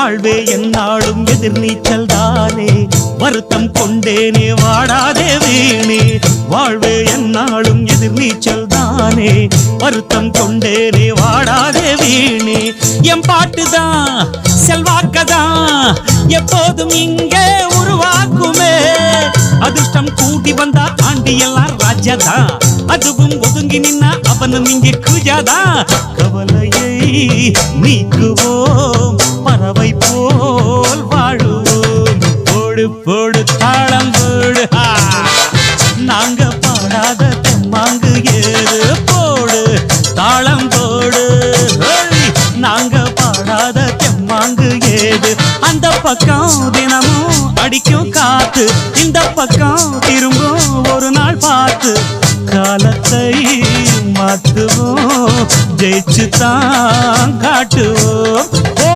வாழ்வே என்னாலும் எதிர்நீச்சல் தானே வருத்தம் கொண்டேனே வாடாதே வீணே வாழ்வே என்னாலும் எதிர்நீச்சல் தானே வருத்தம் கொண்டேனே வாடாதே வீணே என் பாட்டுதான் செல்வாக்கதான் எப்போதும் இங்கே உருவாக்குமே அதிர்ஷ்டம் கூட்டி வந்தா ஆண்டி எல்லாம் ராஜாதான் அதுவும் ஒதுங்கி நின்னா அவனும் இங்கே குஜாதான் கவலையை நீக்குவோம் பறவை போல் வாழுவோம் போடு போடு தாளம் போடு நாங்க பாடாத தெம்மாங்கு ஏது போடு தாளம் போடு நாங்க பாடாத தெம்மாங்கு ஏது அந்த பக்கம் தினமும் அடிக்கும் காத்து இந்த பக்கம் திரும்பும் ஒரு நாள் பார்த்து காலத்தை மாத்துவோம் ஜெயிச்சு தான் காட்டுவோம்